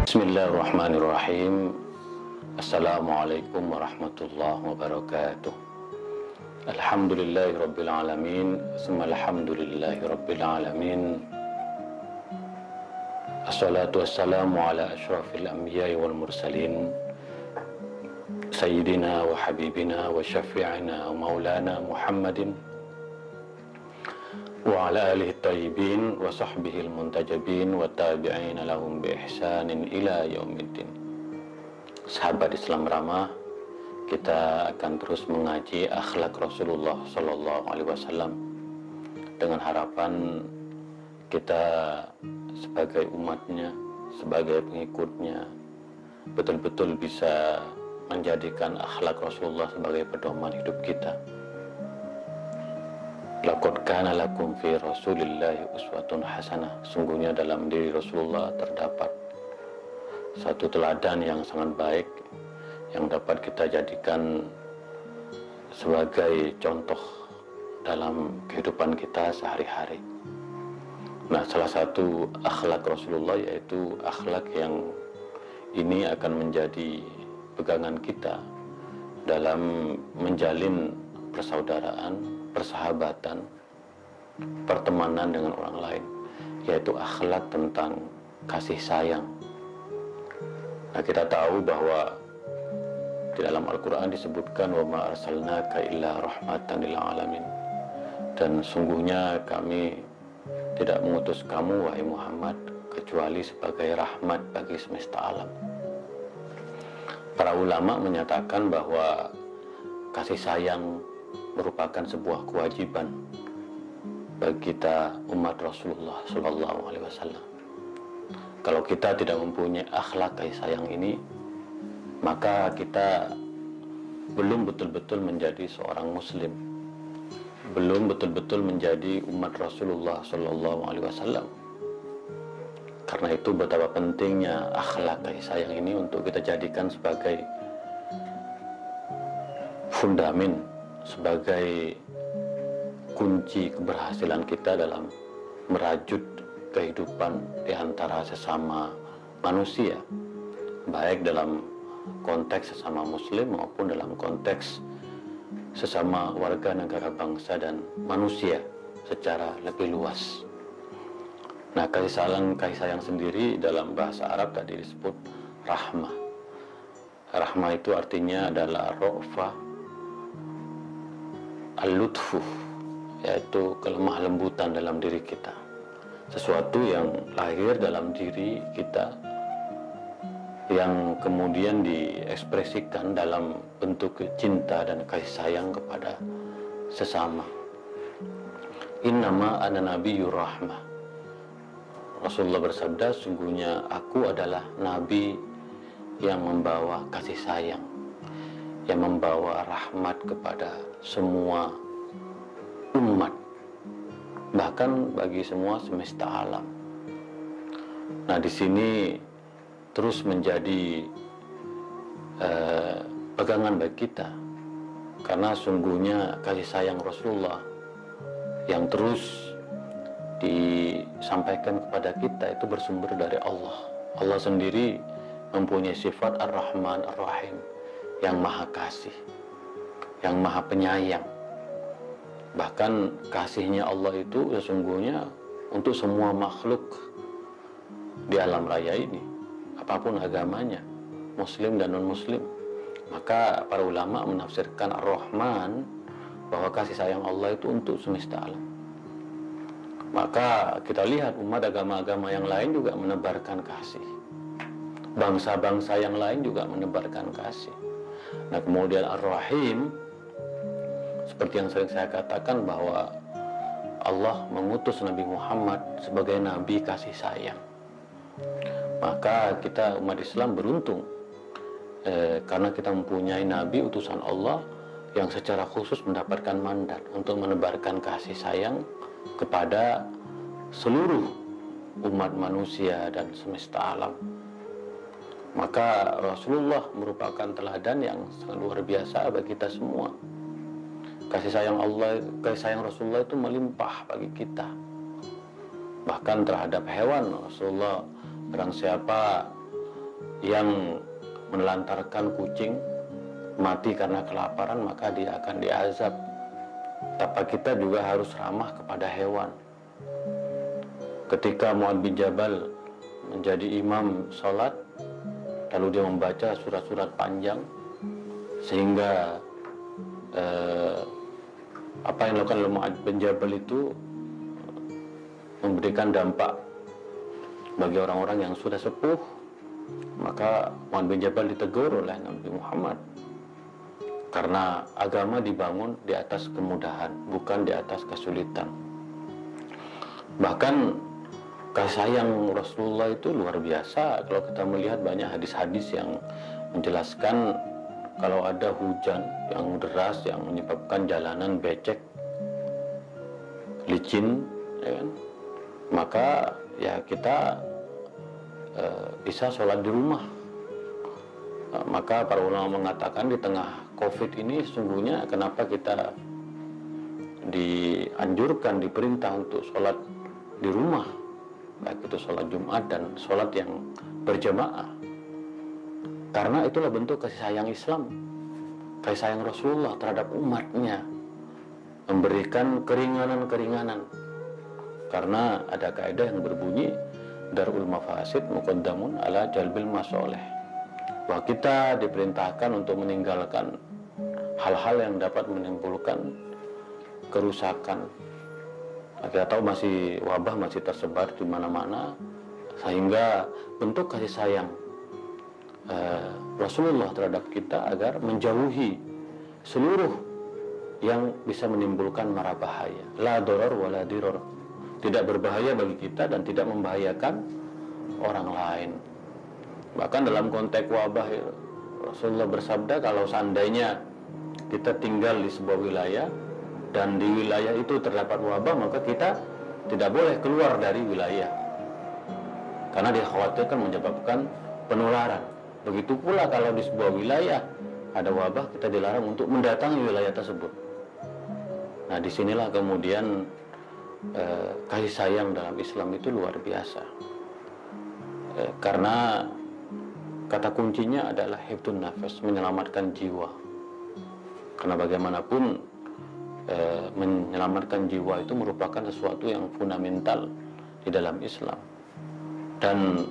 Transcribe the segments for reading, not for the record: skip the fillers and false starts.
Bismillahirrahmanirrahim. Assalamualaikum warahmatullahi wabarakatuh. Alhamdulillahirabbil alamin, summa alhamdulillahirabbil alamin. Assalatu wassalamu ala asyrafil anbiya'i wal mursalin, sayyidina wa habibina wa syafi'ina wa maulana Muhammadin wa ala alihi tayyibin wa sahbihi al-muntajabin wa tabi'ina lahum bi ihsanin ila yaumiddin. Sahabat Islam ramah, kita akan terus mengaji akhlak Rasulullah sallallahu alaihi wasallam dengan harapan kita sebagai umatnya, sebagai pengikutnya, betul-betul bisa menjadikan akhlak Rasulullah sebagai pedoman hidup kita. Laqad kana lakum fi Rasulillahi uswatun hasanah. Sungguhnya dalam diri Rasulullah terdapat satu teladan yang sangat baik yang dapat kita jadikan sebagai contoh dalam kehidupan kita sehari-hari. Nah, salah satu akhlak Rasulullah yaitu akhlak yang ini akan menjadi pegangan kita dalam menjalin persaudaraan, persahabatan, pertemanan dengan orang lain, yaitu akhlak tentang kasih sayang. Nah, kita tahu bahwa di dalam Al-Quran disebutkan wa ma arsalnaka illa rahmatan lil alamin, dan sungguhnya kami tidak mengutus kamu wahai Muhammad kecuali sebagai rahmat bagi semesta alam. Para ulama menyatakan bahwa kasih sayang merupakan sebuah kewajiban bagi kita umat Rasulullah Sallallahu Alaihi Wasallam. Kalau kita tidak mempunyai akhlak kasih sayang ini, maka kita belum betul-betul menjadi seorang Muslim, belum betul-betul menjadi umat Rasulullah Sallallahu Alaihi Wasallam. Karena itu betapa pentingnya akhlak kasih sayang ini untuk kita jadikan sebagai fundamen, sebagai kunci keberhasilan kita dalam merajut kehidupan di antara sesama manusia, baik dalam konteks sesama muslim maupun dalam konteks sesama warga negara bangsa dan manusia secara lebih luas. Nah, kasih sayang sendiri dalam bahasa Arab tadi disebut rahmah. Rahmah itu artinya adalah ro'fah al-lutfu, yaitu kelemah lembutan dalam diri kita, sesuatu yang lahir dalam diri kita yang kemudian diekspresikan dalam bentuk cinta dan kasih sayang kepada sesama. Innama ana nabiyyur rahmah. Rasulullah bersabda, sungguhnya aku adalah nabi yang membawa kasih sayang, yang membawa rahmat kepada semua umat, bahkan bagi semua semesta alam. Nah, di sini terus menjadi pegangan bagi kita, karena sungguhnya kasih sayang Rasulullah yang terus disampaikan kepada kita itu bersumber dari Allah. Allah sendiri mempunyai sifat Ar-Rahman Ar-Rahim, yang maha kasih, yang maha penyayang. Bahkan kasihnya Allah itu sesungguhnya untuk semua makhluk di alam raya ini, apapun agamanya, muslim dan non-muslim. Maka para ulama menafsirkan Ar-Rahman bahwa kasih sayang Allah itu untuk semesta alam. Maka kita lihat umat agama-agama yang lain juga menebarkan kasih, bangsa-bangsa yang lain juga menebarkan kasih. Nah, kemudian Ar-Rahim, seperti yang sering saya katakan bahwa Allah mengutus Nabi Muhammad sebagai Nabi kasih sayang. Maka kita umat Islam beruntung karena kita mempunyai Nabi utusan Allah yang secara khusus mendapatkan mandat untuk menebarkan kasih sayang kepada seluruh umat manusia dan semesta alam. Maka Rasulullah merupakan teladan yang sangat luar biasa bagi kita semua. Kasih sayang Allah, kasih sayang Rasulullah itu melimpah bagi kita. Bahkan terhadap hewan, Rasulullah, barang siapa yang menelantarkan kucing mati karena kelaparan, maka dia akan diazab. Tapi kita juga harus ramah kepada hewan. Ketika Mu'adz bin Jabal menjadi imam sholat, lalu dia membaca surat-surat panjang, sehingga apa yang dilakukan oleh Mu'adz bin Jabal itu memberikan dampak bagi orang-orang yang sudah sepuh. Maka Mu'adz bin Jabal ditegur oleh Nabi Muhammad, karena agama dibangun di atas kemudahan, bukan di atas kesulitan. Bahkan kasih sayang Rasulullah itu luar biasa. Kalau kita melihat banyak hadis-hadis yang menjelaskan kalau ada hujan yang deras yang menyebabkan jalanan becek, licin, ya kan? Maka ya kita bisa sholat di rumah. Maka para ulama mengatakan di tengah COVID ini sesungguhnya kenapa kita dianjurkan, diperintah untuk sholat di rumah, baik itu sholat Jumat dan sholat yang berjamaah, karena itulah bentuk kasih sayang Islam, kasih sayang Rasulullah terhadap umatnya, memberikan keringanan-keringanan. Karena ada kaidah yang berbunyi darul mafasid muqaddamun ala jalbil masoleh, bahwa kita diperintahkan untuk meninggalkan hal-hal yang dapat menimbulkan kerusakan. Kita tahu masih wabah masih tersebar di mana-mana, sehingga bentuk kasih sayang Rasulullah terhadap kita agar menjauhi seluruh yang bisa menimbulkan mara bahaya. La doror wa la diror, tidak berbahaya bagi kita dan tidak membahayakan orang lain. Bahkan dalam konteks wabah, Rasulullah bersabda kalau seandainya kita tinggal di sebuah wilayah dan di wilayah itu terdapat wabah, maka kita tidak boleh keluar dari wilayah, karena dikhawatirkan menyebabkan penularan. Begitu pula kalau di sebuah wilayah ada wabah, kita dilarang untuk mendatangi wilayah tersebut. Nah, disinilah kemudian kasih sayang dalam Islam itu luar biasa, karena kata kuncinya adalah hifdzun nafas, menyelamatkan jiwa. Karena bagaimanapun menyelamatkan jiwa itu merupakan sesuatu yang fundamental di dalam Islam. Dan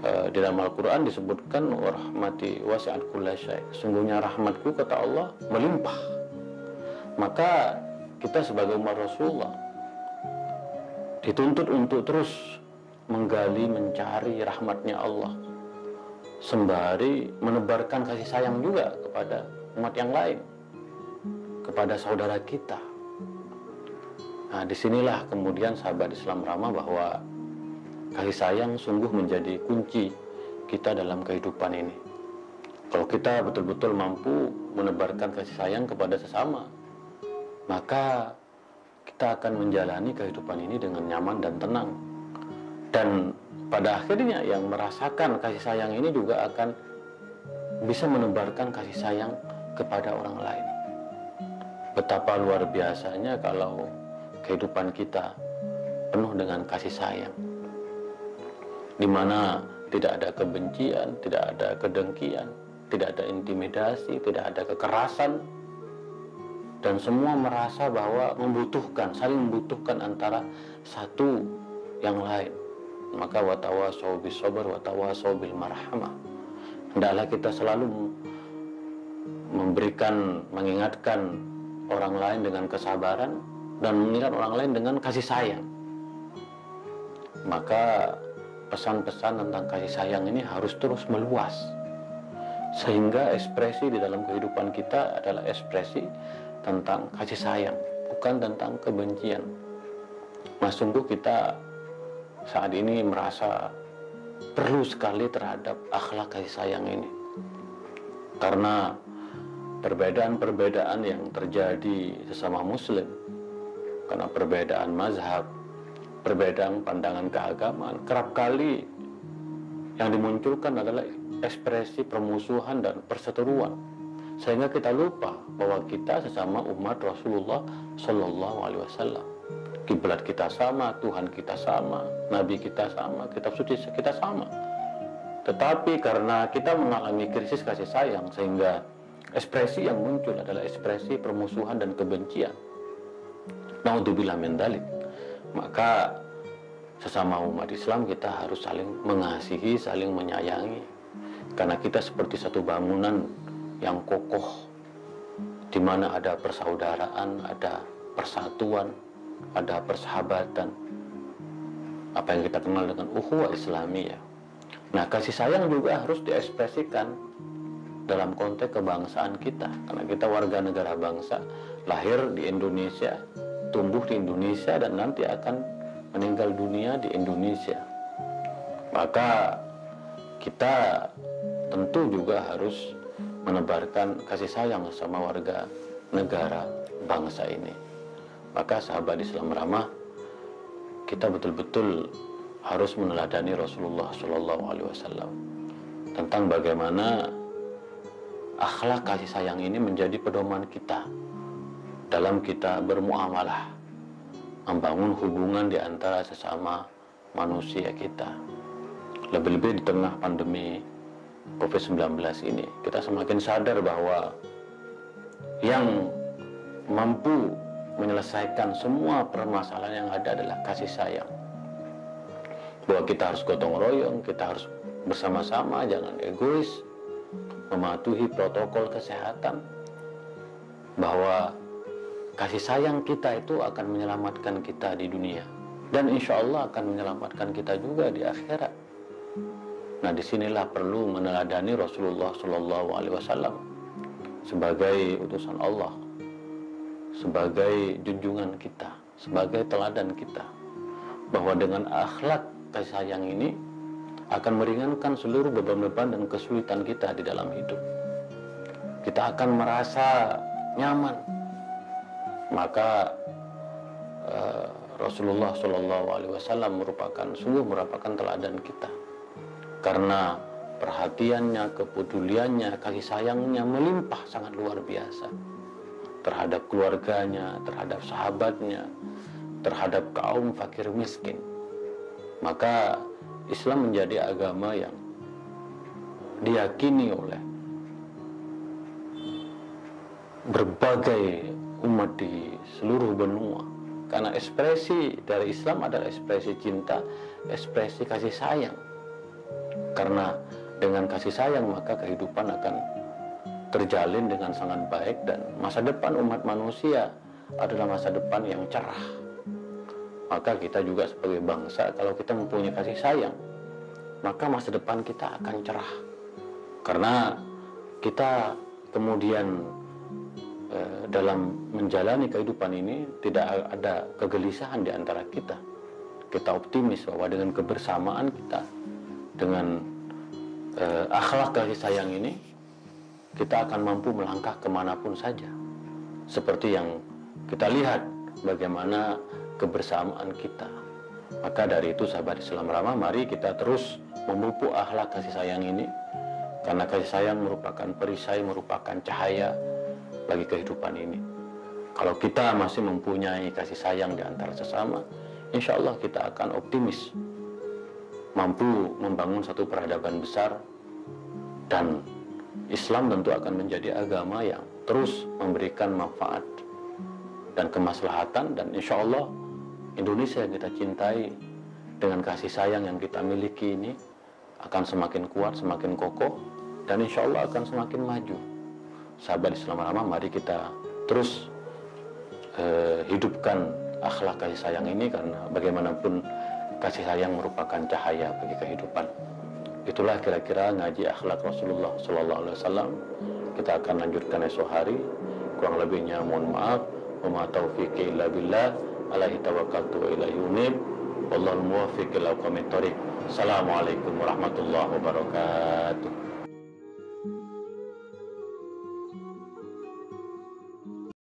di dalam Al-Quran disebutkan warahmati wasi'at kulla syai', sungguhnya rahmatku kata Allah melimpah. Maka kita sebagai umat Rasulullah dituntut untuk terus menggali, mencari rahmatnya Allah, sembari menebarkan kasih sayang juga kepada umat yang lain, kepada saudara kita. Nah, disinilah kemudian sahabat Islam ramah bahwa kasih sayang sungguh menjadi kunci kita dalam kehidupan ini. Kalau kita betul-betul mampu menebarkan kasih sayang kepada sesama, maka kita akan menjalani kehidupan ini dengan nyaman dan tenang. Dan pada akhirnya yang merasakan kasih sayang ini juga akan bisa menebarkan kasih sayang kepada orang lain. Betapa luar biasanya kalau kehidupan kita penuh dengan kasih sayang, di mana tidak ada kebencian, tidak ada kedengkian, tidak ada intimidasi, tidak ada kekerasan, dan semua merasa bahwa membutuhkan, saling membutuhkan antara satu yang lain. Maka watawasau bis sabr watawasau bil marhamah. Hendaklah kita selalu memberikan, mengingatkan orang lain dengan kesabaran dan mengingat orang lain dengan kasih sayang. Maka pesan-pesan tentang kasih sayang ini harus terus meluas, sehingga ekspresi di dalam kehidupan kita adalah ekspresi tentang kasih sayang, bukan tentang kebencian. Nah, sungguh kita saat ini merasa perlu sekali terhadap akhlak kasih sayang ini, karena perbedaan-perbedaan yang terjadi sesama muslim, karena perbedaan mazhab, perbedaan pandangan keagamaan, kerap kali yang dimunculkan adalah ekspresi permusuhan dan perseteruan, sehingga kita lupa bahwa kita sesama umat Rasulullah Shallallahu Alaihi Wasallam. Kiblat kita sama, Tuhan kita sama, Nabi kita sama, kitab suci kita sama. Tetapi karena kita mengalami krisis kasih sayang, sehingga ekspresi yang muncul adalah ekspresi permusuhan dan kebencian. Naudzubillah min dzalik. Maka sesama umat Islam kita harus saling mengasihi, saling menyayangi. Karena kita seperti satu bangunan yang kokoh, di mana ada persaudaraan, ada persatuan, ada persahabatan. Apa yang kita kenal dengan ukhuwah Islamiyah. Nah, kasih sayang juga harus diekspresikan dalam konteks kebangsaan kita. Karena kita warga negara bangsa, lahir di Indonesia, tumbuh di Indonesia, dan nanti akan meninggal dunia di Indonesia. Maka kita tentu juga harus menebarkan kasih sayang sama warga negara bangsa ini. Maka sahabat Islam ramah, kita betul-betul harus meneladani Rasulullah SAW tentang bagaimana akhlak kasih sayang ini menjadi pedoman kita dalam kita bermuamalah, membangun hubungan di antara sesama manusia kita. Lebih-lebih di tengah pandemi COVID-19 ini, kita semakin sadar bahwa yang mampu menyelesaikan semua permasalahan yang ada adalah kasih sayang. Bahwa kita harus gotong royong, kita harus bersama-sama, jangan egois, mematuhi protokol kesehatan, bahwa kasih sayang kita itu akan menyelamatkan kita di dunia, dan insya Allah akan menyelamatkan kita juga di akhirat. Nah, disinilah perlu meneladani Rasulullah SAW sebagai utusan Allah, sebagai junjungan kita, sebagai teladan kita, bahwa dengan akhlak kasih sayang ini akan meringankan seluruh beban-beban dan kesulitan kita di dalam hidup. Kita akan merasa nyaman. Maka Rasulullah SAW merupakan teladan kita, karena perhatiannya, kepeduliannya, kasih sayangnya melimpah sangat luar biasa terhadap keluarganya, terhadap sahabatnya, terhadap kaum fakir miskin. Maka Islam menjadi agama yang diyakini oleh berbagai umat di seluruh benua, karena ekspresi dari Islam adalah ekspresi cinta, ekspresi kasih sayang. Karena dengan kasih sayang maka kehidupan akan terjalin dengan sangat baik, dan masa depan umat manusia adalah masa depan yang cerah. Maka kita juga sebagai bangsa, kalau kita mempunyai kasih sayang, maka masa depan kita akan cerah. Karena kita kemudian dalam menjalani kehidupan ini tidak ada kegelisahan di antara kita. Kita optimis bahwa dengan kebersamaan kita, dengan akhlak kasih sayang ini, kita akan mampu melangkah kemanapun saja. Seperti yang kita lihat bagaimana kebersamaan kita. Maka dari itu sahabat Islam ramah, mari kita terus memupuk akhlak kasih sayang ini, karena kasih sayang merupakan perisai, merupakan cahaya bagi kehidupan ini. Kalau kita masih mempunyai kasih sayang di antara sesama, insya Allah kita akan optimis, mampu membangun satu peradaban besar, dan Islam tentu akan menjadi agama yang terus memberikan manfaat dan kemaslahatan. Dan insya Allah Indonesia yang kita cintai dengan kasih sayang yang kita miliki ini akan semakin kuat, semakin kokoh, dan insya Allah akan semakin maju. Sahabat Islam ramah, mari kita terus hidupkan akhlak kasih sayang ini, karena bagaimanapun kasih sayang merupakan cahaya bagi kehidupan. Itulah kira-kira ngaji akhlak Rasulullah SAW. Kita akan lanjutkan esok hari. Kurang lebihnya mohon maaf. Wa ma taufiqi illa billah, alaihi tawakkaltu wa ilaihi unib. Wallahul muwaffiq ila aqwamit thoriq. Assalamualaikum warahmatullahi wabarakatuh.